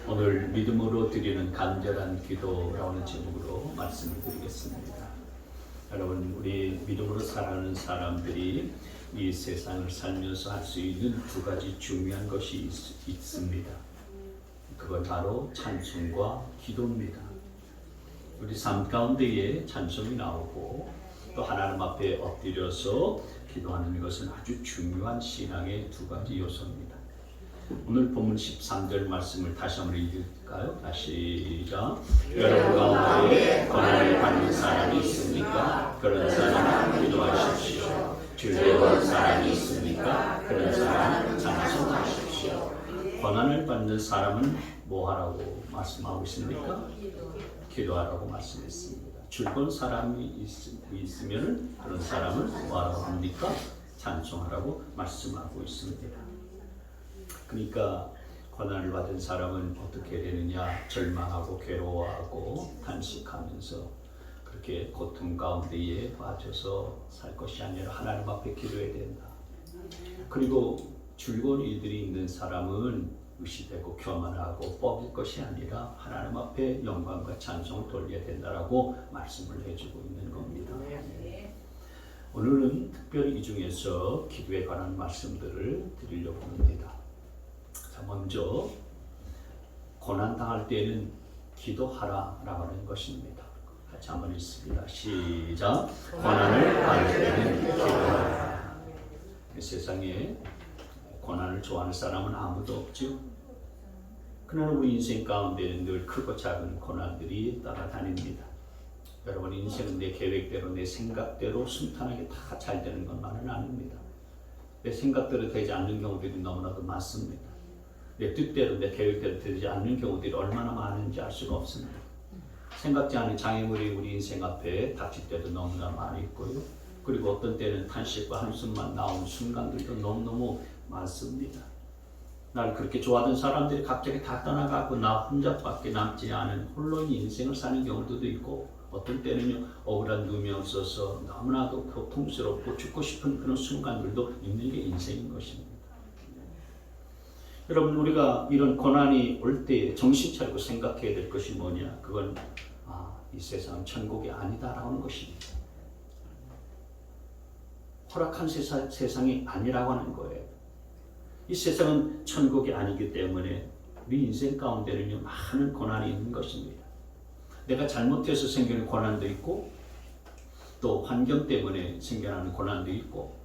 오늘 믿음으로 드리는 간절한 기도라는 제목으로 말씀을 드리겠습니다. 여러분, 우리 믿음으로 살아가는 사람들이 이 세상을 살면서 할 수 있는 두 가지 중요한 것이 있습니다. 그건 바로 찬송과 기도입니다. 우리 삶 가운데에 찬송이 나오고 또 하나님 앞에 엎드려서 기도하는 것은 아주 중요한 신앙의 두 가지 요소입니다. 오늘 본문 13절 말씀을 다시 한번 읽을까요? 다시 시작. 여러분 가운데 고난을 받는 사람이 있습니까? 그런 사람은 기도하십시오. 즐거운 사람이 있습니까? 그런 사람은 찬송하십시오. 고난을 받는 사람은 뭐 하라고 말씀하고 있습니까? 기도하라고 말씀했습니다. 즐거운 사람이 있으면 그런 사람은 뭐 하라고 합니까? 찬송하라고 말씀하고 있습니다. 그러니까 고난을 받은 사람은 어떻게 되느냐? 절망하고 괴로워하고 탄식하면서 그렇게 고통 가운데에 빠져서 살 것이 아니라 하나님 앞에 기도해야 된다. 그리고 즐거운 일들이 있는 사람은 의시되고 교만하고 뻗을 것이 아니라 하나님 앞에 영광과 찬송을 돌려야 된다라고 말씀을 해주고 있는 겁니다. 오늘은 특별히 이 중에서 기도에 관한 말씀들을 드리려고 합니다. 자, 먼저 고난당할 때는 기도하라라고 하는 것입니다. 같이 한번 읽습니다. 시작. 고난을 받을 때는 기도하라. 세상에 고난을 좋아하는 사람은 아무도 없죠. 그러나 우리 인생 가운데는 늘 크고 작은 고난들이 따라다닙니다. 여러분, 인생은 내 계획대로 내 생각대로 순탄하게 다 잘 되는 것만은 아닙니다. 내 생각대로 되지 않는 경우들이 너무나도 많습니다. 내 뜻대로 내 계획대로 되지 않는 경우들이 얼마나 많은지 알 수가 없습니다. 생각지 않은 장애물이 우리 인생 앞에 닥칠 때도 너무나 많이 있고요. 그리고 어떤 때는 탄식과 한숨만 나오는 순간들도 너무너무 많습니다. 날 그렇게 좋아하던 사람들이 갑자기 다 떠나가고 나 혼자밖에 남지 않은 홀로인 인생을 사는 경우도 있고, 어떤 때는요 억울한 누명이 없어서 너무나도 고통스럽고 죽고 싶은 그런 순간들도 있는 게 인생인 것입니다. 여러분, 우리가 이런 고난이 올 때 정신 차리고 생각해야 될 것이 뭐냐? 그건 이 세상은 천국이 아니다라는 것입니다. 허락한 세상이 아니라고 하는 거예요. 이 세상은 천국이 아니기 때문에 우리 인생 가운데는요 많은 고난이 있는 것입니다. 내가 잘못해서 생기는 고난도 있고, 또 환경 때문에 생겨나는 고난도 있고,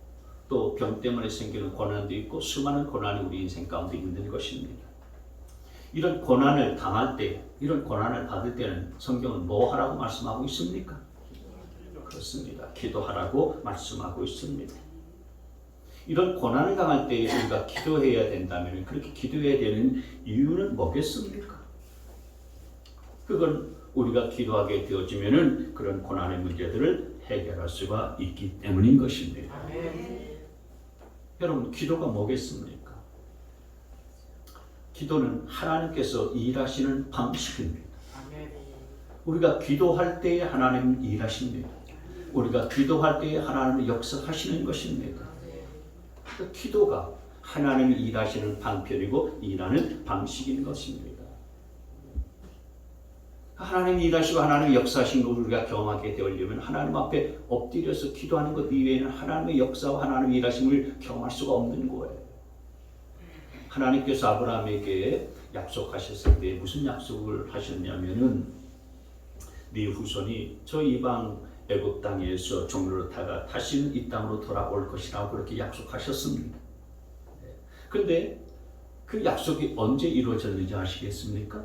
또 병 때문에 생기는 고난도 있고, 수많은 고난이 우리 인생 가운데 있는 것입니다. 이런 고난을 당할 때, 이런 고난을 받을 때는 성경은 뭐 하라고 말씀하고 있습니까? 그렇습니다. 기도하라고 말씀하고 있습니다. 이런 고난을 당할 때 우리가 기도해야 된다면 그렇게 기도해야 되는 이유는 뭐겠습니까? 그건 우리가 기도하게 되어지면 그런 고난의 문제들을 해결할 수가 있기 때문인 것입니다. 여러분, 기도가 뭐겠습니까? 기도는 하나님께서 일하시는 방식입니다. 우리가 기도할 때에 하나님은 일하십니다. 우리가 기도할 때에 하나님은 역사하시는 것입니다. 기도가 하나님이 일하시는 방편이고 일하는 방식인 것입니다. 하나님이 일하시고 하나님이 역사하신 것을 우리가 경험하게 되려면 하나님 앞에 엎드려서 기도하는 것 이외에는 하나님의 역사와 하나님의 일하심을 경험할 수가 없는 거예요. 하나님께서 아브라함에게 약속하셨을 때 무슨 약속을 하셨냐면은 네 후손이 저 이방 애굽 땅에서 종로로 타가 다시는 이 땅으로 돌아올 것이라고 그렇게 약속하셨습니다. 그런데 그 약속이 언제 이루어졌는지 아시겠습니까?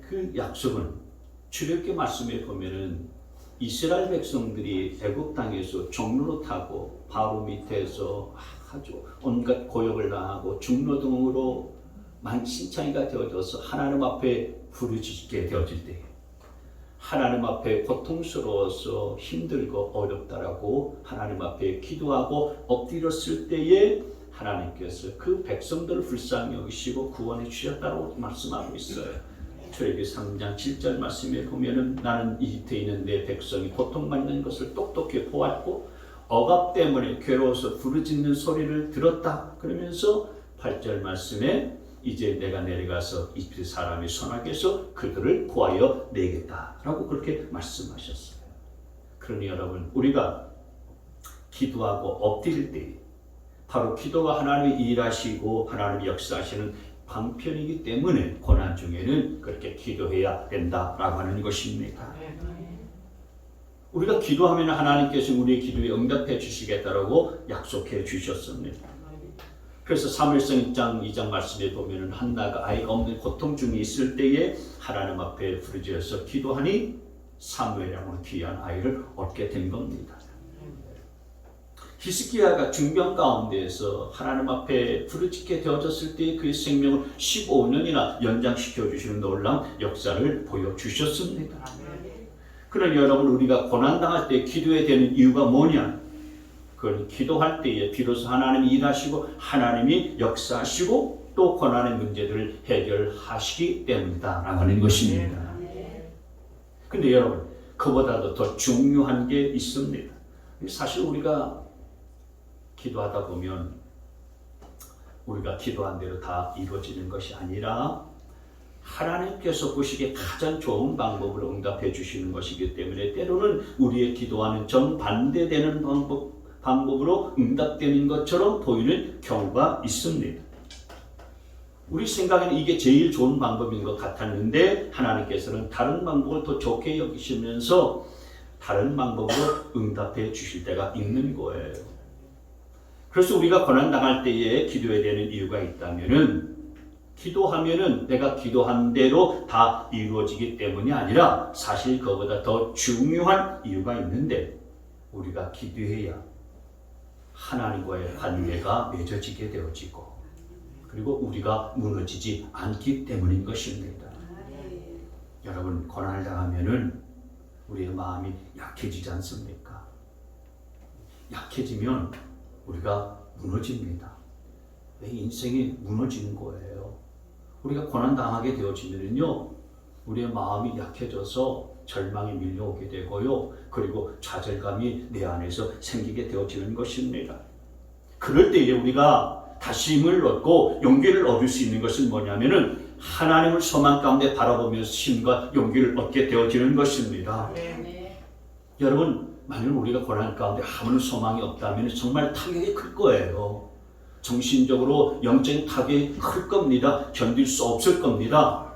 그 약속은 출애굽기 말씀에 보면은 이스라엘 백성들이 애굽 땅에서 종로로 타고 바로 밑에서 아주 온갖 고역을 당하고 중노동으로 만신창이가 되어져서 하나님 앞에 부르짖게 되어질 때, 하나님 앞에 고통스러워서 힘들고 어렵다라고 하나님 앞에 기도하고 엎드렸을 때에 하나님께서 그 백성들을 불쌍히 여기시고 구원해 주셨다고 말씀하고 있어요. 출애굽기 3장 7절 말씀에 보면은 나는 이집트에 있는 내 백성이 고통받는 것을 똑똑히 보았고 억압 때문에 괴로워서 부르짖는 소리를 들었다. 그러면서 8절 말씀에 이제 내가 내려가서 이집트 사람이 선하게 해서 그들을 구하여 내겠다라고 그렇게 말씀하셨어요. 그러니 여러분, 우리가 기도하고 엎드릴 때 바로 기도가 하나님이 일하시고 하나님이 역사하시는 방편이기 때문에 고난 중에는 그렇게 기도해야 된다라고 하는 것입니다. 우리가 기도하면 하나님께서 우리의 기도에 응답해 주시겠다라고 약속해 주셨습니다. 그래서 사무엘상 2장 말씀에 보면 한나가 아이가 없는 고통 중에 있을 때에 하나님 앞에 부르짖어서 기도하니 사무엘이라는 귀한 아이를 얻게 된 겁니다. 히스기야가 중병 가운데에서 하나님 앞에 부르짖게 되어졌을 때 그의 생명을 15년이나 연장시켜 주시는 놀라운 역사를 보여주셨습니다. 그러니 여러분, 우리가 고난당할 때 기도해야 되는 이유가 뭐냐? 그건 기도할 때에 비로소 하나님이 일하시고 하나님이 역사하시고 또 고난의 문제들을 해결하시기 때문이다 라고 하는 것입니다. 근데 여러분, 그보다도 더 중요한 게 있습니다. 사실 우리가 기도하다 보면 우리가 기도한 대로 다 이루어지는 것이 아니라 하나님께서 보시기에 가장 좋은 방법으로 응답해 주시는 것이기 때문에 때로는 우리의 기도와는 정반대되는 방법으로 응답되는 것처럼 보이는 경우가 있습니다. 우리 생각에는 이게 제일 좋은 방법인 것 같았는데 하나님께서는 다른 방법을 더 좋게 여기시면서 다른 방법으로 응답해 주실 때가 있는 거예요. 그래서 우리가 고난당할 때에 기도해야 되는 이유가 있다면은 기도하면은 내가 기도한 대로 다 이루어지기 때문이 아니라 사실 그보다 더 중요한 이유가 있는데 우리가 기도해야 하나님과의 관계가 맺어지게 되어지고 그리고 우리가 무너지지 않기 때문인 것입니다. 여러분, 고난을 당하면은 우리의 마음이 약해지지 않습니까? 약해지면 우리가 무너집니다. 왜 인생이 무너지는 거예요? 우리가 고난당하게 되어지면요, 우리의 마음이 약해져서 절망이 밀려오게 되고요, 그리고 좌절감이 내 안에서 생기게 되어지는 것입니다. 그럴 때에 우리가 다시 힘을 얻고 용기를 얻을 수 있는 것은 뭐냐면은 하나님을 소망 가운데 바라보면서 힘과 용기를 얻게 되어지는 것입니다. 여러분, 만약 우리가 고난 가운데 아무런 소망이 없다면 정말 타격이 클 거예요. 정신적으로 영적인 타격이 클 겁니다. 견딜 수 없을 겁니다.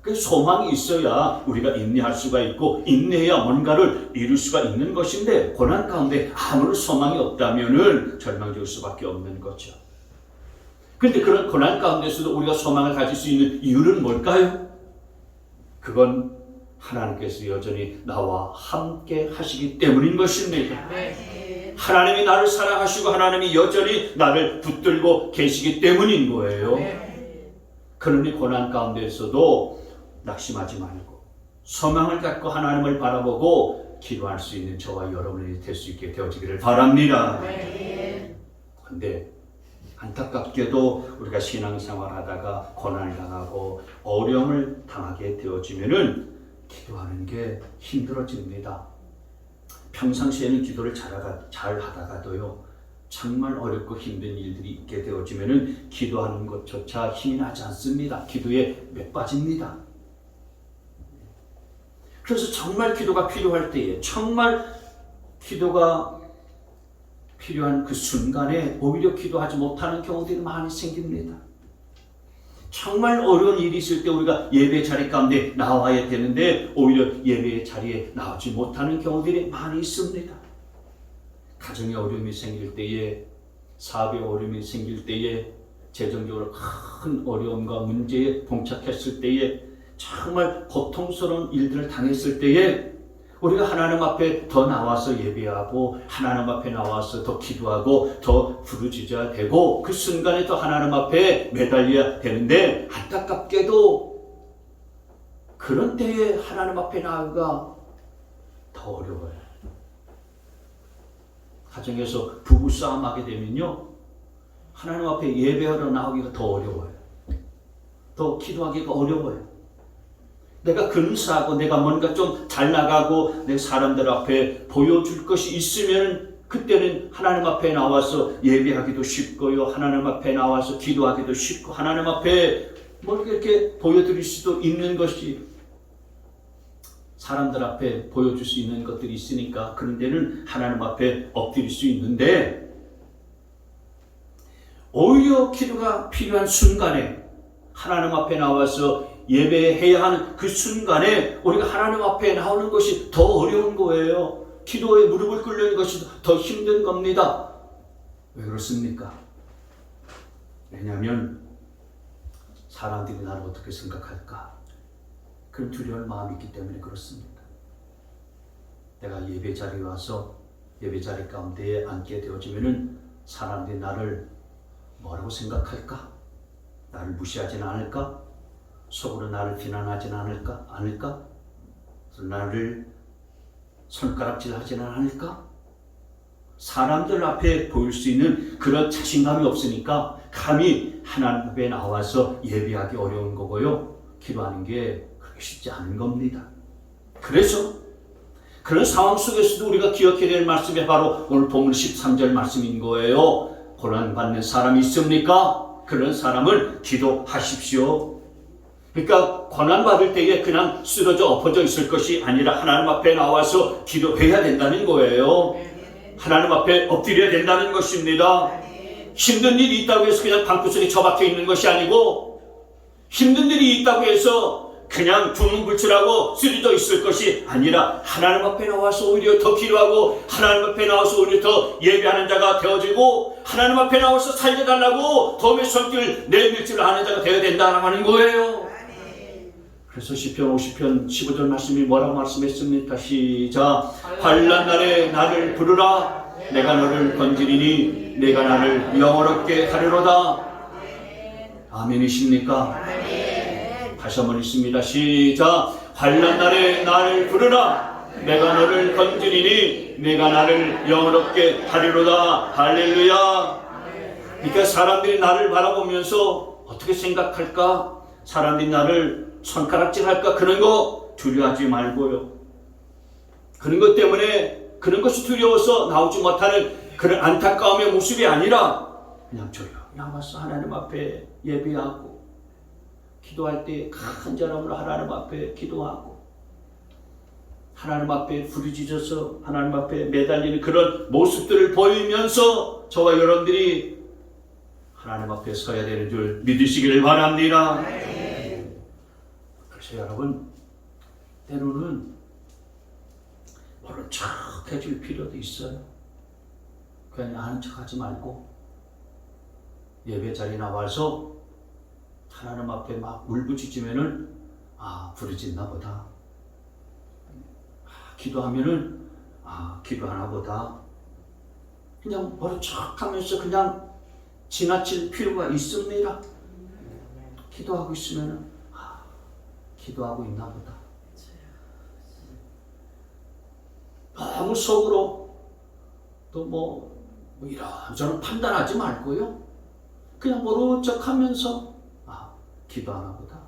그 소망이 있어야 우리가 인내할 수가 있고 인내해야 뭔가를 이룰 수가 있는 것인데 고난 가운데 아무런 소망이 없다면 절망적일 수밖에 없는 거죠. 그런데 그런 고난 가운데서도 우리가 소망을 가질 수 있는 이유는 뭘까요? 그건 하나님께서 여전히 나와 함께 하시기 때문인 것입니다. 하나님이 나를 사랑하시고 하나님이 여전히 나를 붙들고 계시기 때문인 거예요. 그러니 고난 가운데서도 낙심하지 말고 소망을 갖고 하나님을 바라보고 기도할 수 있는 저와 여러분이 될 수 있게 되어지기를 바랍니다. 그런데 안타깝게도 우리가 신앙생활 하다가 고난을 당하고 어려움을 당하게 되어지면은 기도하는 게 힘들어집니다. 평상시에는 기도를 잘 하다가도요, 정말 어렵고 힘든 일들이 있게 되어지면은 기도하는 것조차 힘이 나지 않습니다. 기도에 몇 빠집니다. 그래서 정말 기도가 필요할 때에, 정말 기도가 필요한 그 순간에 오히려 기도하지 못하는 경우들이 많이 생깁니다. 정말 어려운 일이 있을 때 우리가 예배 자리 가운데 나와야 되는데 오히려 예배 자리에 나오지 못하는 경우들이 많이 있습니다. 가정에 어려움이 생길 때에, 사업에 어려움이 생길 때에, 재정적으로 큰 어려움과 문제에 봉착했을 때에, 정말 고통스러운 일들을 당했을 때에 우리가 하나님 앞에 더 나와서 예배하고 하나님 앞에 나와서 더 기도하고 더 부르짖어야 되고 그 순간에 더 하나님 앞에 매달려야 되는데 안타깝게도 그런 때에 하나님 앞에 나아가 더 어려워요. 가정에서 부부싸움 하게 되면요, 하나님 앞에 예배하러 나오기가 더 어려워요. 더 기도하기가 어려워요. 내가 근사하고 내가 뭔가 좀 잘 나가고 내 사람들 앞에 보여줄 것이 있으면 그때는 하나님 앞에 나와서 예배하기도 쉽고요. 하나님 앞에 나와서 기도하기도 쉽고 하나님 앞에 뭐 이렇게 보여드릴 수도 있는 것이 사람들 앞에 보여줄 수 있는 것들이 있으니까 그런 데는 하나님 앞에 엎드릴 수 있는데 오히려 기도가 필요한 순간에 하나님 앞에 나와서 예배해야 하는 그 순간에 우리가 하나님 앞에 나오는 것이 더 어려운 거예요. 기도에 무릎을 꿇는 것이 더 힘든 겁니다. 왜 그렇습니까? 왜냐하면 사람들이 나를 어떻게 생각할까? 그런 두려운 마음이 있기 때문에 그렇습니다. 내가 예배 자리에 와서 예배 자리 가운데에 앉게 되어지면은 사람들이 나를 뭐라고 생각할까? 나를 무시하지는 않을까? 속으로 나를 비난하지는 않을까? 나를 손가락질 하지는 않을까? 사람들 앞에 보일 수 있는 그런 자신감이 없으니까 감히 하나님 앞에 나와서 예배하기 어려운 거고요. 기도하는 게 그렇게 쉽지 않은 겁니다. 그래서 그런 상황 속에서도 우리가 기억해야 될 말씀이 바로 오늘 본문 13절 말씀인 거예요. 고난받는 사람이 있습니까? 그런 사람은 기도하십시오. 그러니까 고난받을 때에 그냥 쓰러져 엎어져 있을 것이 아니라 하나님 앞에 나와서 기도해야 된다는 거예요. 하나님 앞에 엎드려야 된다는 것입니다. 힘든 일이 있다고 해서 그냥 방구석에 처박혀 있는 것이 아니고 힘든 일이 있다고 해서 그냥 두문불출하고 쓰러져 있을 것이 아니라 하나님 앞에 나와서 오히려 더 기도하고 하나님 앞에 나와서 오히려 더 예배하는 자가 되어지고 하나님 앞에 나와서 살려달라고 도움의 손길을 내밀 줄 아는 자가 되어야 된다고 하는 거예요. 그래서 시편 50편 15절 말씀이 뭐라고 말씀했습니까? 시작. 환난 날에 나를 부르라. 내가 너를 건지리니 내가 나를 영원롭게 하리로다. 아멘이십니까? 다시 한번 읽습니다. 시작. 환난 날에 나를 부르라. 내가 너를 건지리니 내가 나를 영원롭게 하리로다. 할렐루야. 그러니까 사람들이 나를 바라보면서 어떻게 생각할까? 사람들이 나를 손가락질할까? 그런 거 두려워하지 말고요. 그런 것 때문에 그런 것이 두려워서 나오지 못하는 그런 안타까움의 모습이 아니라 그냥 조용히 나와서 하나님 앞에 예배하고 기도할 때 간절함으로 하나님 앞에 기도하고 하나님 앞에 부르짖어서 하나님 앞에 매달리는 그런 모습들을 보이면서 저와 여러분들이 하나님 앞에 서야 되는 줄 믿으시기를 바랍니다. 그래서 여러분 때로는 모른 척 해줄 필요도 있어요. 그냥 아는 척 하지 말고 예배 자리에 나와서 하나님 앞에 막 울부짖으면은 부르짖나 보다. 기도하면은 기도하나 보다. 그냥 모른 척 하면서 그냥 지나칠 필요가 있습니다. 기도하고 있으면은 기도하고 있나 보다. 너무 속으로 또 이런저런 판단하지 말고요. 그냥 모른 척 하면서 기도하나 보다.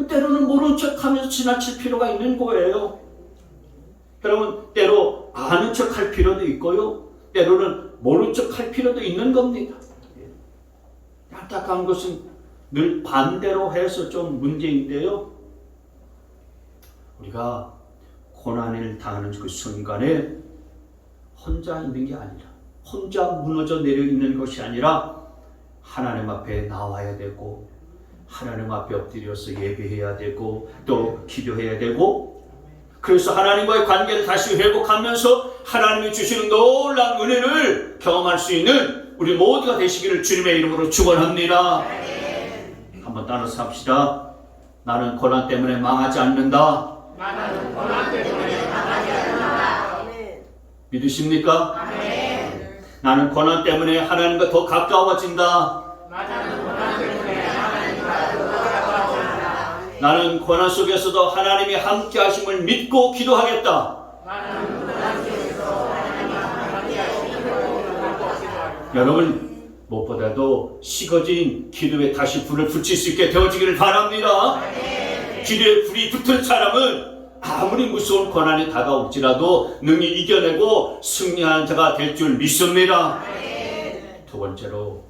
때로는 모른 척 하면서 지나칠 필요가 있는 거예요. 여러분, 때로 아는 척 할 필요도 있고요. 때로는 모른 척 할 필요도 있는 겁니다. 안타까운 것은 늘 반대로 해서 좀 문제인데요. 우리가 고난을 당하는 그 순간에 혼자 있는 게 아니라 혼자 무너져 내려 있는 것이 아니라 하나님 앞에 나와야 되고 하나님 앞에 엎드려서 예배해야 되고 또 기도해야 되고 그래서 하나님과의 관계를 다시 회복하면서 하나님이 주시는 놀라운 은혜를 경험할 수 있는 우리 모두가 되시기를 주님의 이름으로 축원합니다. 한번 따라서 합시다. 나는 고난 때문에 망하지 않는다. 나는 고난 때문에 망하지 않는다. 믿으십니까? 아멘. 나는 고난 때문에 하나님과 더 가까워진다. 나는 고난 때문에 하나님과 더 가까워진다. 나는 고난 속에서도 하나님이 함께 하심을 믿고 기도하겠다. 나는 고난 속에서 하나님과 함께 하심을 믿고 기도하겠다. 여러분 무엇보다도 식어진 기도에 다시 불을 붙일 수 있게 되어지기를 바랍니다. 기도에 불이 붙은 사람은 아무리 무서운 고난이 다가올지라도 능히 이겨내고 승리하는 자가 될 줄 믿습니다. 두 번째로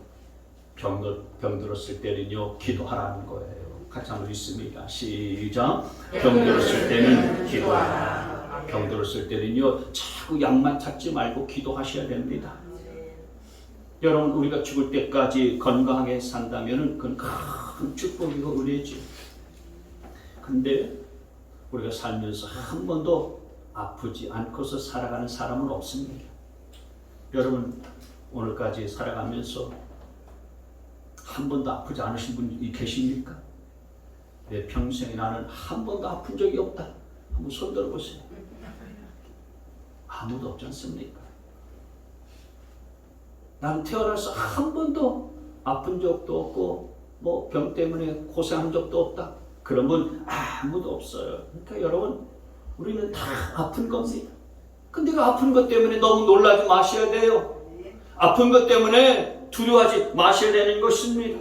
병들었을 때는요, 기도하라는 거예요. 같이 한번 읽습니다. 시작. 병들었을 때는 기도하라. 병들었을 때는요, 자꾸 약만 찾지 말고 기도하셔야 됩니다. 여러분, 우리가 죽을 때까지 건강하게 산다면 그건 큰 축복이고 은혜죠. 근데 우리가 살면서 한 번도 아프지 않고서 살아가는 사람은 없습니다. 여러분, 오늘까지 살아가면서 한 번도 아프지 않으신 분이 계십니까? 내 평생에 나는 한 번도 아픈 적이 없다. 한번 손 들어보세요. 아무도 없지 않습니까? 난 태어나서 한 번도 아픈 적도 없고 뭐 병 때문에 고생한 적도 없다. 그런 분 아무도 없어요. 그러니까 여러분, 우리는 다 아픈 겁니다. 근데 그 아픈 것 때문에 너무 놀라지 마셔야 돼요. 아픈 것 때문에 두려워하지 마셔야 되는 것입니다.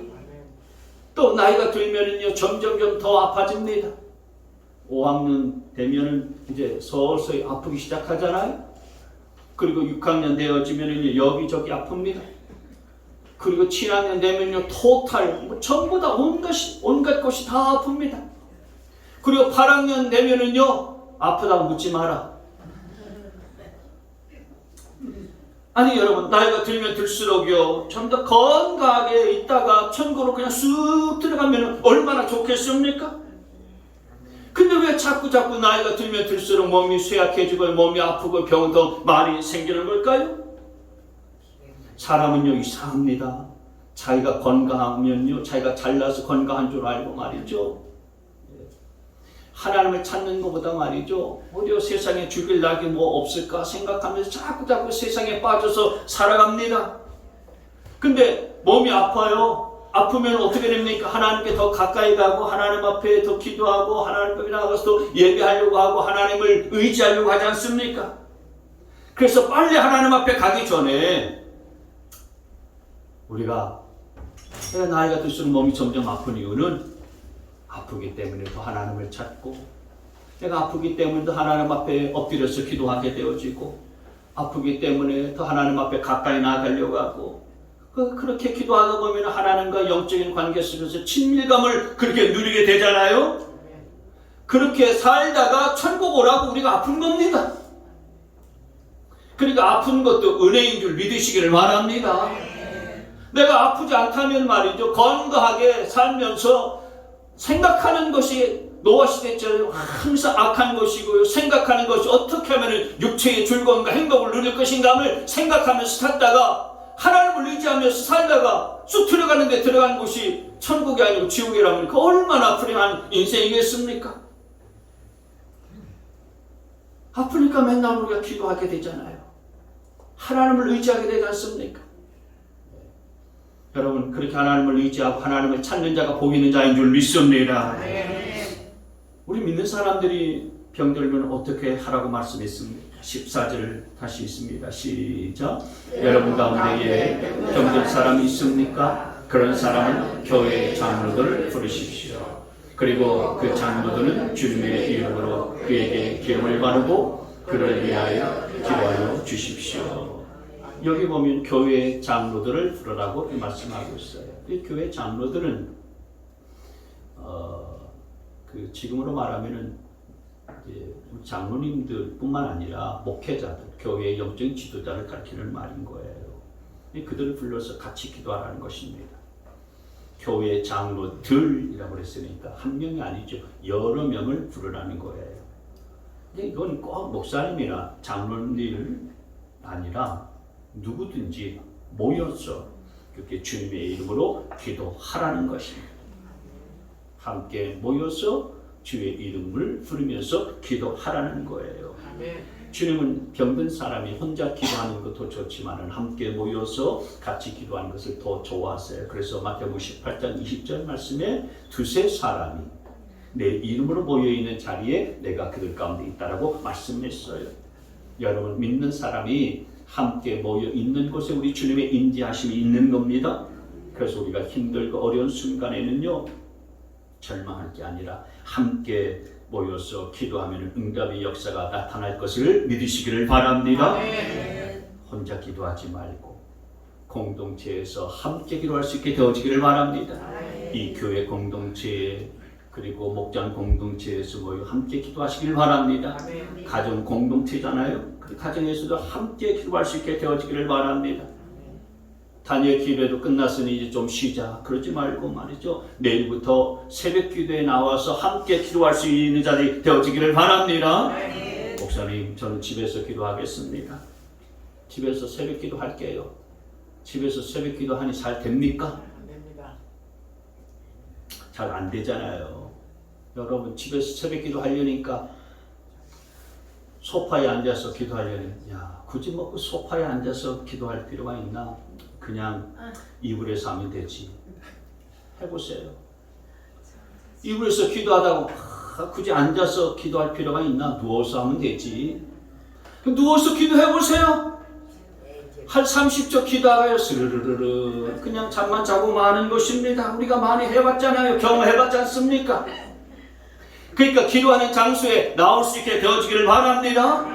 또 나이가 들면은요, 점점점 더 아파집니다. 5학년 되면은 이제 서서히 아프기 시작하잖아요. 그리고 6학년 되어지면은요, 여기저기 아픕니다. 그리고 7학년 되면요, 토탈 전부 다 온갖 것이 다 아픕니다. 그리고 8학년 되면은요, 아프다고 묻지 마라. 아니 여러분, 나이가 들면 들수록요, 좀 더 건강하게 있다가 천국으로 그냥 쑥 들어가면 얼마나 좋겠습니까? 근데 왜 자꾸 나이가 들면 들수록 몸이 쇠약해지고 몸이 아프고 병은 더 많이 생기는 걸까요? 사람은요, 이상합니다. 자기가 건강하면요, 자기가 잘나서 건강한 줄 알고 말이죠, 하나님을 찾는 것보다 말이죠, 어디 세상에 죽일 낙이 뭐 없을까 생각하면서 자꾸 세상에 빠져서 살아갑니다. 근데 몸이 아파요. 아프면 어떻게 됩니까? 하나님께 더 가까이 가고 하나님 앞에 더 기도하고 하나님 앞에 나가서 또 예배하려고 하고 하나님을 의지하려고 하지 않습니까? 그래서 빨리 하나님 앞에 가기 전에 우리가 나이가 들수록 몸이 점점 아픈 이유는 아프기 때문에 더 하나님을 찾고, 내가 아프기 때문에 더 하나님 앞에 엎드려서 기도하게 되어지고, 아프기 때문에 더 하나님 앞에 가까이 나가려고 하고, 그렇게 기도하다 보면 하나님과 영적인 관계 속에서 친밀감을 그렇게 누리게 되잖아요. 그렇게 살다가 천국 오라고 우리가 아픈 겁니다. 그러니까 아픈 것도 은혜인 줄 믿으시기를 바랍니다. 내가 아프지 않다면 말이죠, 건강하게 살면서 생각하는 것이 노아시대처럼 항상 악한 것이고요, 생각하는 것이 어떻게 하면 육체의 즐거움과 행복을 누릴 것인가를 생각하면서 살다가 하나님을 의지하면서 살다가 쑥 들어가는데 들어간 곳이 천국이 아니고 지옥이라면 그 얼마나 불행한 인생이겠습니까? 아프니까 맨날 우리가 기도하게 되잖아요. 하나님을 의지하게 되지 않습니까? 여러분, 그렇게 하나님을 의지하고 하나님을 찾는 자가 복 있는 자인 줄 믿습니다. 우리 믿는 사람들이 병들면 어떻게 하라고 말씀했습니까? 14절 다시 있습니다. 시작. 여러분 가운데에 병든 사람이 있습니까? 그런 사람은 교회 장로들을 부르십시오. 그리고 그 장로들은 주님의 이름으로 그에게 기름을 바르고 그를 위하여 기도하여 주십시오. 여기 보면 교회 장로들을 부르라고 말씀하고 있어요. 이 교회 장로들은 지금으로 말하면은 장로님들뿐만 아니라 목회자들, 교회의 영적인 지도자를 가리키는 말인 거예요. 그들을 불러서 같이 기도하라는 것입니다. 교회 장로들이라고 했으니까 한 명이 아니죠. 여러 명을 부르라는 거예요. 근데 이건 꼭 목사님이나 장로님 아니라 누구든지 모여서 그렇게 주님의 이름으로 기도하라는 것입니다. 함께 모여서 주의 이름을 부르면서 기도하라는 거예요. 주님은 병든 사람이 혼자 기도하는 것도 좋지만 함께 모여서 같이 기도하는 것을 더 좋아하세요. 그래서 마태복음 18장 20절 말씀에 두세 사람이 내 이름으로 모여있는 자리에 내가 그들 가운데 있다라고 말씀했어요. 여러분, 믿는 사람이 함께 모여있는 곳에 우리 주님의 인지하심이 있는 겁니다. 그래서 우리가 힘들고 어려운 순간에는요, 절망할 게 아니라 함께 모여서 기도하면 응답의 역사가 나타날 것을 믿으시기를 바랍니다. 혼자 기도하지 말고 공동체에서 함께 기도할 수 있게 되어지기를 바랍니다. 이 교회 공동체에 그리고 목장 공동체에서 모여 함께 기도하시길 바랍니다. 가정 공동체잖아요. 그 가정에서도 함께 기도할 수 있게 되어지기를 바랍니다. 단일 기도회도 끝났으니 이제 좀 쉬자 그러지 말고 말이죠. 내일부터 새벽 기도에 나와서 함께 기도할 수 있는 자리 되어지기를 바랍니다. 목사님, 저는 집에서 기도하겠습니다. 집에서 새벽 기도할게요. 집에서 새벽 기도하니 잘 됩니까? 안 됩니다. 잘 안 되잖아요. 여러분 집에서 새벽 기도하려니까 소파에 앉아서 기도하려니 굳이 뭐 그 소파에 앉아서 기도할 필요가 있나? 그냥 이불에서 하면 되지. 해보세요. 이불에서 기도하다고 굳이 앉아서 기도할 필요가 있나? 누워서 하면 되지. 누워서 기도해보세요. 한 30초 기도하가요. 스르르르 그냥 잠만 자고 마는 것입니다. 우리가 많이 해봤잖아요. 경험해봤지 않습니까? 그러니까 기도하는 장소에 나올 수 있게 되어지기를 바랍니다.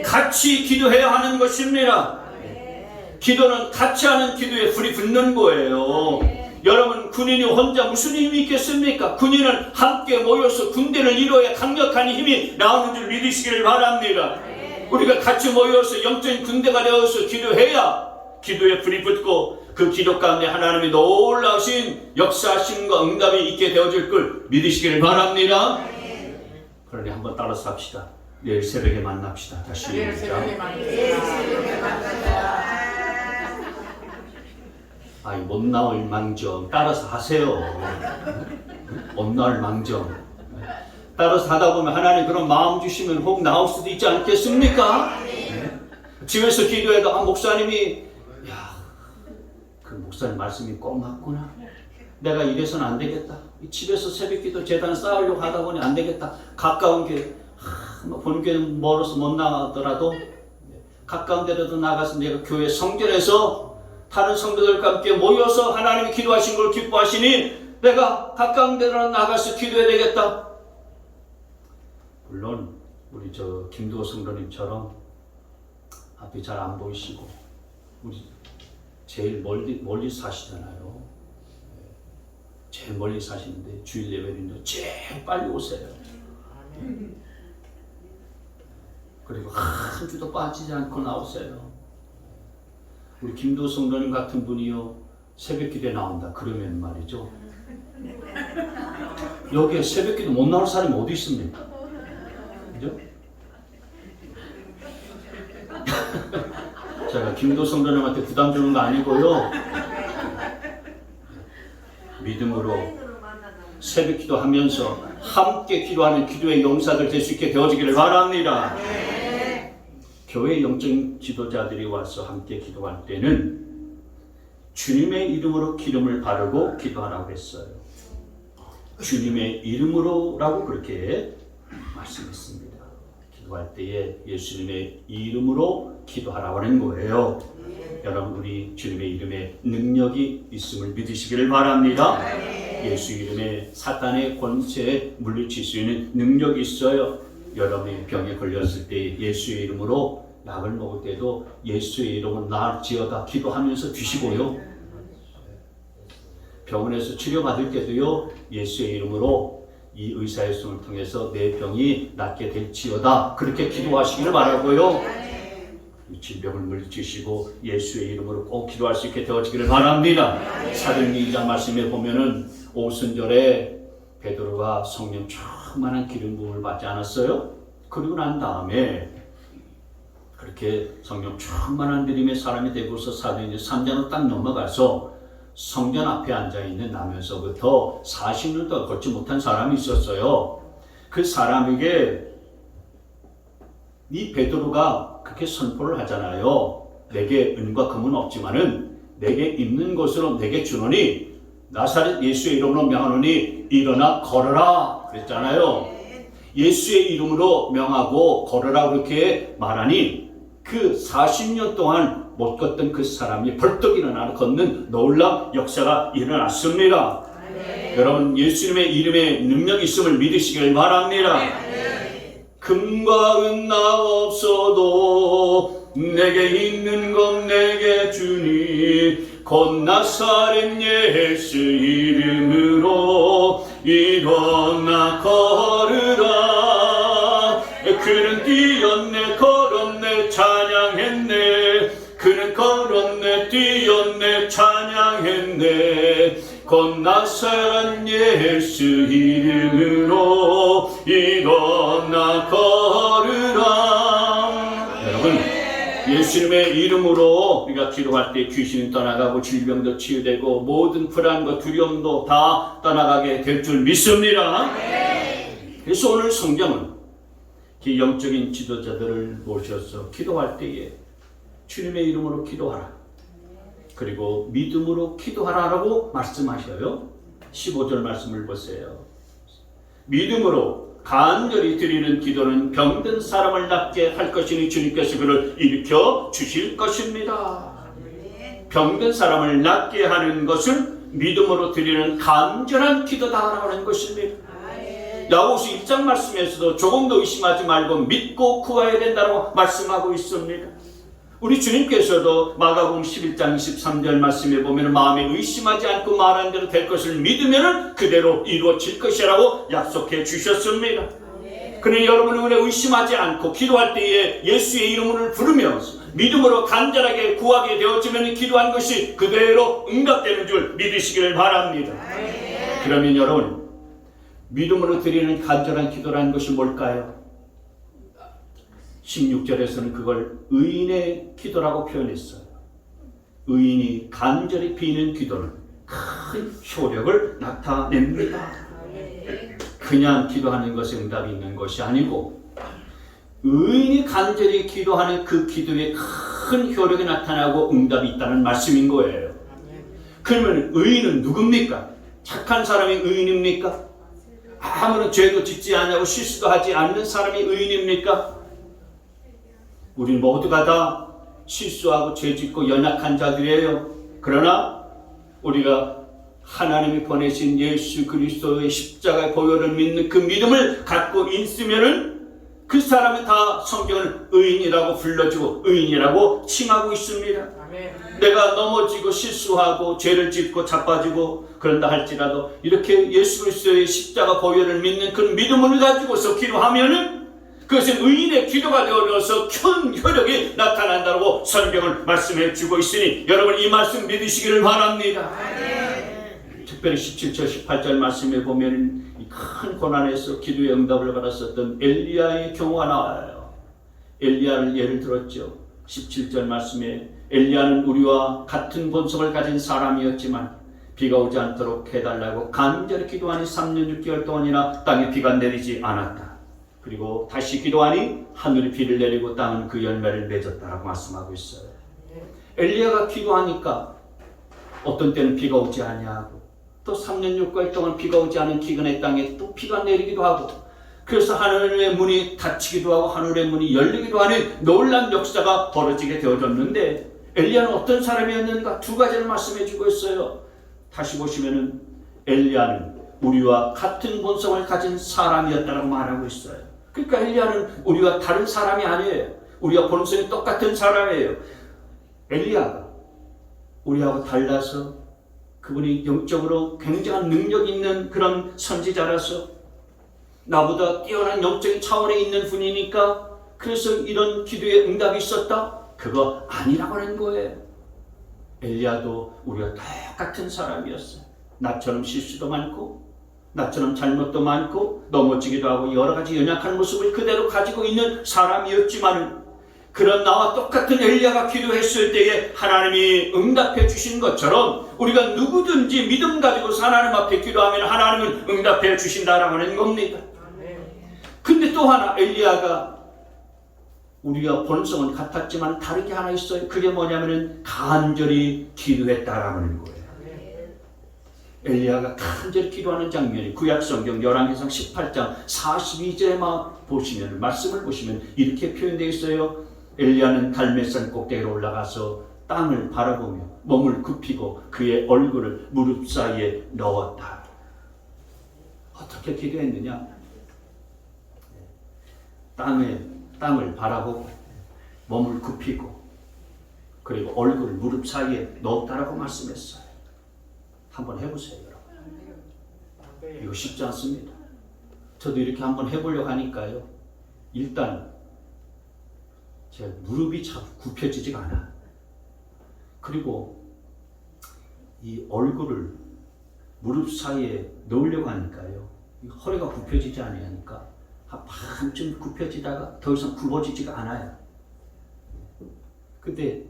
같이 기도해야 하는 것입니다. 기도는 같이 하는 기도에 불이 붙는 거예요. 여러분, 군인이 혼자 무슨 힘이 있겠습니까? 군인은 함께 모여서 군대를 이루어야 강력한 힘이 나오는 줄 믿으시기를 바랍니다. 우리가 같이 모여서 영적인 군대가 되어서 기도해야 기도에 불이 붙고 그 기도 가운데 하나님의 놀라우신 역사하심과 응답이 있게 되어질 걸 믿으시기를 바랍니다. 그러니 한번 따라서 합시다. 내일 새벽에 만납시다. 다시 내일 새벽에 아이, 못 나올 망정 따라서 하세요. 못 나올 망정 따라서 하다 보면 하나님 그런 마음 주시면 혹 나올 수도 있지 않겠습니까? 네. 집에서 기도해도 목사님이 그 목사님 말씀이 꼭 맞구나. 내가 이래서는 안 되겠다. 집에서 새벽기도 재단 쌓으려고 하다 보니 안 되겠다. 가까운 길 보는 길은 멀어서 못 나가더라도 가까운 데라도 나가서 내가 교회 성전에서 다른 성도들과 함께 모여서 하나님이 기도하신 걸 기뻐하시니 내가 가까운 데로 나가서 기도해야 되겠다. 물론 우리 저 김두호 성도님처럼 앞이 잘 안 보이시고 우리 제일 멀리 사시잖아요. 제일 멀리 사시는데 주일 예배는요 제일 빨리 오세요. 그리고 한 주도 빠지지 않고 나오세요. 우리 김도 성도님 같은 분이요 새벽기도에 나온다 그러면 말이죠, 여기에 새벽기도 못 나올 사람이 어디 있습니까? 그죠? 제가 김도 성도님한테 부담 주는 거 아니고요, 믿음으로 새벽기도 하면서 함께 기도하는 기도의 용사들 될 수 있게 되어지기를 바랍니다. 교회 영적인 지도자들이 와서 함께 기도할 때는 주님의 이름으로 기름을 바르고 기도하라고 했어요. 주님의 이름으로라고 그렇게 말씀했습니다. 기도할 때에 예수님의 이름으로 기도하라고 하는 거예요. 여러분, 우리 주님의 이름에 능력이 있음을 믿으시기를 바랍니다. 예수 이름에 사탄의 권세에 물리칠 수 있는 능력이 있어요. 여러분이 병에 걸렸을 때 예수의 이름으로 약을 먹을 때도 예수의 이름으로 나을지어다 기도하면서 드시고요. 병원에서 치료받을 때도요 예수의 이름으로 이 의사의 손을 통해서 내 병이 낫게 될지어다 그렇게 기도하시기를 바라고요. 질병을 물리치시고 예수의 이름으로 꼭 기도할 수 있게 되어지기를 바랍니다. 사도행전 2장 말씀에 보면은 오순절에 베드로가 성령 충만한 기름 부음을 받지 않았어요? 그리고 난 다음에 그렇게 성령 충만한 믿음의 사람이 되고서 사도행전 3장으로 딱 넘어가서 성전 앞에 앉아있는 나면서부터 40년도 걷지 못한 사람이 있었어요. 그 사람에게 이 베드로가 그렇게 선포를 하잖아요. 내게 은과 금은 없지만은 내게 있는 것으로 내게 주노니 나사렛 예수의 이름으로 명하노니 일어나 걸어라 그랬잖아요. 예수의 이름으로 명하고 걸어라 그렇게 말하니 그 40년 동안 못 걷던 그 사람이 벌떡 일어나 걷는 놀라운 역사가 일어났습니다. 여러분 예수님의 이름에 능력이 있음을 믿으시길 바랍니다. 금과 은 나 없어도 내게 있는 것 내게 주니 곧 나사렛 예수 이름으로 일어나 걸으라. 그는 뛰었네 걸었네 찬양했네. 그는 걸었네 뛰었네 찬양했네. 곧 나사렛 예수 이름으로 일어나 걸으라. 여러분 예수님의 이름으로 우리가 기도할 때 귀신이 떠나가고 질병도 치유되고 모든 불안과 두려움도 다 떠나가게 될 줄 믿습니다. 그래서 오늘 성경은 이 영적인 지도자들을 모셔서 기도할 때에 주님의 이름으로 기도하라. 그리고 믿음으로 기도하라라고 말씀하셔요. 15절 말씀을 보세요. 믿음으로 간절히 드리는 기도는 병든 사람을 낫게 할 것이니 주님께서 그를 일으켜 주실 것입니다. 병든 사람을 낫게 하는 것은 믿음으로 드리는 간절한 기도다라고 하는 것입니다. 야고보서 1장 말씀에서도 조금도 의심하지 말고 믿고 구해야 된다고 말씀하고 있습니다. 우리 주님께서도 마가복음 11장 23절 말씀에 보면 마음에 의심하지 않고 말한 대로 될 것을 믿으면 그대로 이루어질 것이라고 약속해 주셨습니다. 그러니 여러분은 의심하지 않고 기도할 때에 예수의 이름을 부르면서 믿음으로 간절하게 구하게 되어지면 기도한 것이 그대로 응답되는 줄 믿으시기를 바랍니다. 그러면 여러분 믿음으로 드리는 간절한 기도라는 것이 뭘까요? 16절에서는 그걸 의인의 기도라고 표현했어요. 의인이 간절히 비는 기도는 큰 효력을 나타냅니다. 그냥 기도하는 것에 응답이 있는 것이 아니고 의인이 간절히 기도하는 그 기도에 큰 효력이 나타나고 응답이 있다는 말씀인 거예요. 그러면 의인은 누굽니까? 착한 사람이 의인입니까? 아무런 죄도 짓지 않냐고 실수도 하지 않는 사람이 의인입니까? 우리 모두가 다 실수하고 죄짓고 연약한 자들이에요. 그러나 우리가 하나님이 보내신 예수 그리스도의 십자가의 보혈을 믿는 그 믿음을 갖고 있으면은 그 사람은 다 성경을 의인이라고 불러주고 의인이라고 칭하고 있습니다. 내가 넘어지고 실수하고 죄를 짓고 자빠지고 그런다 할지라도 이렇게 예수 그리스도의 십자가 보혈을 믿는 그 믿음을 가지고서 기도하면은 그것은 의인의 기도가 되어서 큰 효력이 나타난다고 성경을 말씀해 주고 있으니 여러분 이 말씀 믿으시기를 바랍니다. 특별히 17절 18절 말씀에 보면 이 큰 고난에서 기도의 응답을 받았었던 엘리야의 경우가 나와요. 엘리야를 예를 들었죠. 17절 말씀에 엘리야는 우리와 같은 본성을 가진 사람이었지만 비가 오지 않도록 해달라고 간절히 기도하니 3년 6개월 동안이나 땅에 비가 내리지 않았다. 그리고 다시 기도하니 하늘이 비를 내리고 땅은 그 열매를 맺었다라고 말씀하고 있어요. 엘리야가 기도하니까 어떤 때는 비가 오지 아니하고 또 3년 6개월 동안 비가 오지 않은 기근의 땅에 또 비가 내리기도 하고 그래서 하늘의 문이 닫히기도 하고 하늘의 문이 열리기도 하는 놀라운 역사가 벌어지게 되어졌는데 엘리야는 어떤 사람이었는가? 두 가지를 말씀해 주고 있어요. 다시 보시면은 엘리야는 우리와 같은 본성을 가진 사람이었다고 말하고 있어요. 그러니까 엘리야는 우리와 다른 사람이 아니에요. 우리와 본성이 똑같은 사람이에요. 엘리야가 우리하고 달라서 그분이 영적으로 굉장한 능력 있는 그런 선지자라서 나보다 뛰어난 영적인 차원에 있는 분이니까 그래서 이런 기도에 응답이 있었다? 그거 아니라고 하는 거예요. 엘리야도 우리가 똑같은 사람이었어요. 나처럼 실수도 많고 나처럼 잘못도 많고 넘어지기도 하고 여러 가지 연약한 모습을 그대로 가지고 있는 사람이었지만 그런 나와 똑같은 엘리야가 기도했을 때에 하나님이 응답해 주신 것처럼 우리가 누구든지 믿음 가지고서 하나님 앞에 기도하면 하나님은 응답해 주신다라고 하는 겁니다. 근데 또 하나 엘리야가 우리가 본성은 같았지만 다르게 하나 있어요. 그게 뭐냐면은 간절히 기도했다라고 하는 거예요. 엘리야가 간절히 기도하는 장면이 구약성경 열왕기상 18장 42절에만 보시면 말씀을 보시면 이렇게 표현되어 있어요. 엘리야는 갈멜산 꼭대기로 올라가서 땅을 바라보며 몸을 굽히고 그의 얼굴을 무릎 사이에 넣었다. 어떻게 기도했느냐? 땅을 바라보고 몸을 굽히고 그리고 얼굴을 무릎 사이에 넣었다라고 말씀했어요. 한번 해보세요, 여러분. 이거 쉽지 않습니다. 저도 이렇게 한번 해보려고 하니까요. 일단 제 무릎이 잘 굽혀지지가 않아. 그리고 이 얼굴을 무릎 사이에 넣으려고 하니까요. 허리가 굽혀지지 않으니까 한 반쯤 굽혀지다가 더 이상 굽어지지가 않아요. 근데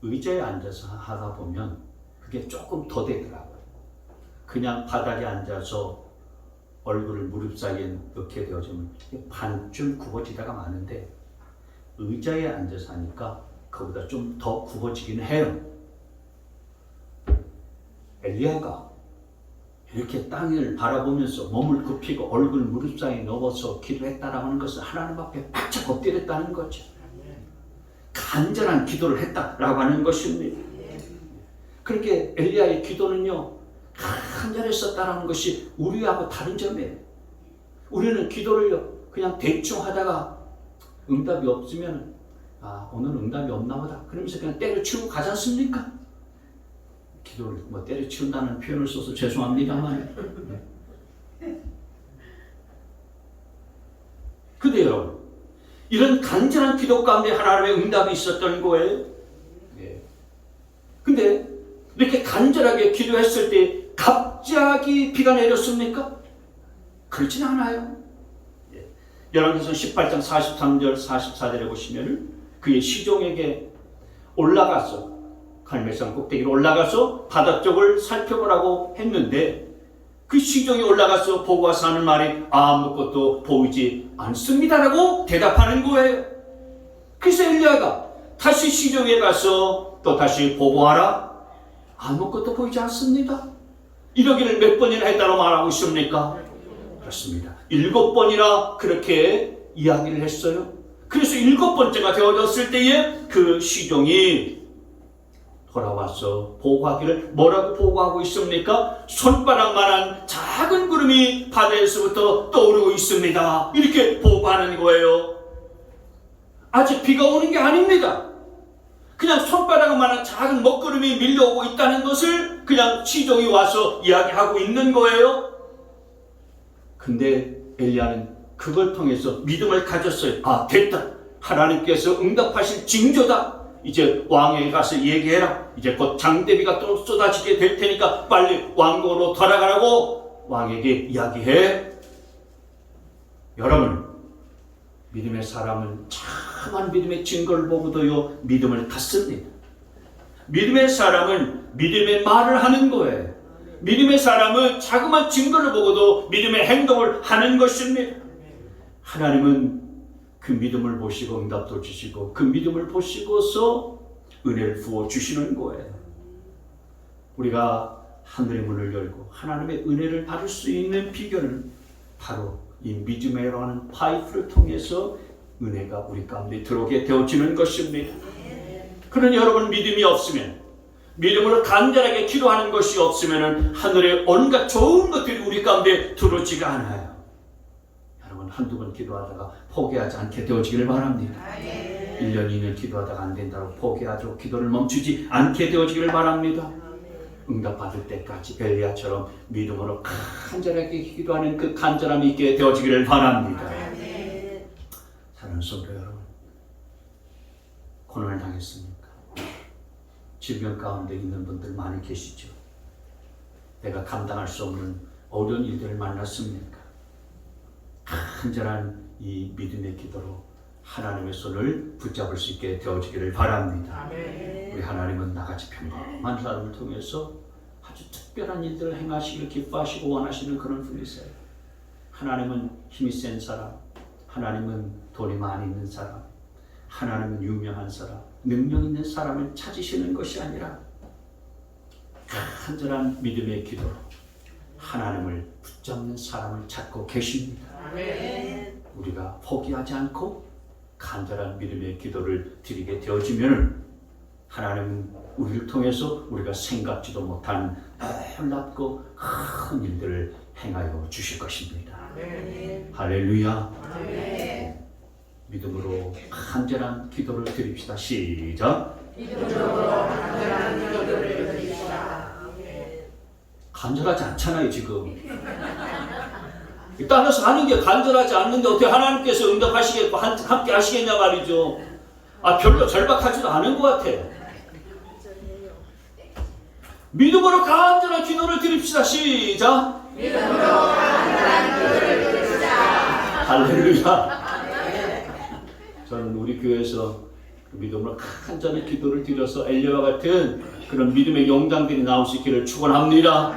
의자에 앉아서 하다 보면 그게 조금 더 되더라고요. 그냥 바닥에 앉아서 얼굴을 무릎 사이에 넣게 되어지면 반쯤 굽어지다가 마는데 의자에 앉아서 하니까 그보다 좀 더 굽어지긴 해요. 엘리야가 이렇게 땅을 바라보면서 몸을 굽히고 얼굴 무릎 사이에 넣어서 기도했다라고 하는 것은 하나님 앞에 바짝 엎드렸다는 거죠. 간절한 기도를 했다라고 하는 것입니다. 그렇게 엘리야의 기도는요, 간절했었다라는 것이 우리하고 다른 점이에요. 우리는 기도를 그냥 대충 하다가 응답이 없으면 오늘 응답이 없나 보다 그러면서 그냥 때려치우고 가지 않습니까? 기도를 때려치운다는 표현을 써서 죄송합니다만. 근데 여러분, 이런 간절한 기도 가운데 하나님의 응답이 있었던 거예요. 근데 이렇게 간절하게 기도했을 때 갑자기 비가 내렸습니까? 그렇진 않아요. 열왕기상 18장 43절 44절에 보시면 그의 시종에게 올라가서 갈멜산 꼭대기로 올라가서 바다 쪽을 살펴보라고 했는데 그 시종이 올라가서 보고 와서 하는 말이 아무것도 보이지 않습니다라고 대답하는 거예요. 그래서 엘리야가 다시 시종에 가서 또 다시 보고하라. 아무것도 보이지 않습니다. 이러기를 몇 번이나 했다고 말하고 있습니까? 그렇습니다. 7번이나 그렇게 이야기를 했어요. 그래서 7번째가 되어졌을 때에 그 시종이 돌아와서 보고하기를 뭐라고 보고하고 있습니까? 손바닥만한 작은 구름이 바다에서부터 떠오르고 있습니다. 이렇게 보고하는 거예요. 아직 비가 오는 게 아닙니다. 그냥 손바닥만한 작은 먹구름이 밀려오고 있다는 것을 그냥 시종이 와서 이야기하고 있는 거예요. 근데 엘리야는 그걸 통해서 믿음을 가졌어요. 됐다. 하나님께서 응답하실 징조다. 이제 왕에게 가서 얘기해라. 이제 곧 장대비가 또 쏟아지게 될 테니까 빨리 왕궁으로 돌아가라고 왕에게 이야기해. 여러분, 믿음의 사람은 참한 믿음의 증거를 보고도요 믿음을 갖습니다. 믿음의 사람은 믿음의 말을 하는 거예요. 믿음의 사람은 자그마한 증거를 보고도 믿음의 행동을 하는 것입니다. 하나님은 그 믿음을 보시고 응답도 주시고 그 믿음을 보시고서 은혜를 부어 주시는 거예요. 우리가 하늘의 문을 열고 하나님의 은혜를 받을 수 있는 비결은 바로 이 믿음이라는 파이프를 통해서 은혜가 우리 가운데 들어오게 되어지는 것입니다. 그러니 여러분, 믿음이 없으면, 믿음으로 간절하게 기도하는 것이 없으면 하늘의 온갖 좋은 것들이 우리 가운데 들어오지가 않아요. 여러분, 한두 번 기도하다가 포기하지 않게 되어지기를 바랍니다. 1년, 2년 기도하다가 안 된다고 포기하죠. 기도를 멈추지 않게 되어지기를 바랍니다. 응답받을 때까지 엘리야처럼 믿음으로 간절하게 기도하는 그 간절함이 있게 되어지기를 바랍니다. 사랑하는 성도 여러분, 고난을 당했습니까? 질병 가운데 있는 분들 많이 계시죠? 내가 감당할 수 없는 어려운 일들을 만났습니까? 간절한 이 믿음의 기도로 하나님의 손을 붙잡을 수 있게 되어지기를 바랍니다. 우리 하나님은 나같이 평범한 사람을 통해서 아주 특별한 일들을 행하시길 기뻐하시고 원하시는 그런 분이세요. 하나님은 힘이 센 사람, 하나님은 돈이 많이 있는 사람, 하나님은 유명한 사람, 능력 있는 사람을 찾으시는 것이 아니라 간절한 믿음의 기도로 하나님을 붙잡는 사람을 찾고 계십니다. 우리가 포기하지 않고 간절한 믿음의 기도를 드리게 되어지면 하나님 우리를 통해서 우리가 생각지도 못한 놀랍고 큰 일들을 행하여 주실 것입니다. 할렐루야. 믿음으로 간절한 기도를 드립시다. 시작. 간절하지 않잖아요 지금. 이 땅에서 하는 게 간절하지 않는데 어떻게 하나님께서 응답하시겠고 함께 하시겠냐 말이죠. 별로 절박하지도 않은 것 같아요. 믿음으로 간절한 기도를 드립시다. 시작. 믿음으로 간절한 기도를 드립시다. 할렐루야. 저는 우리 교회에서 믿음으로 간절한 기도를 드려서 엘리야와 같은 그런 믿음의 용장들이 나올 수 있기를 축원합니다.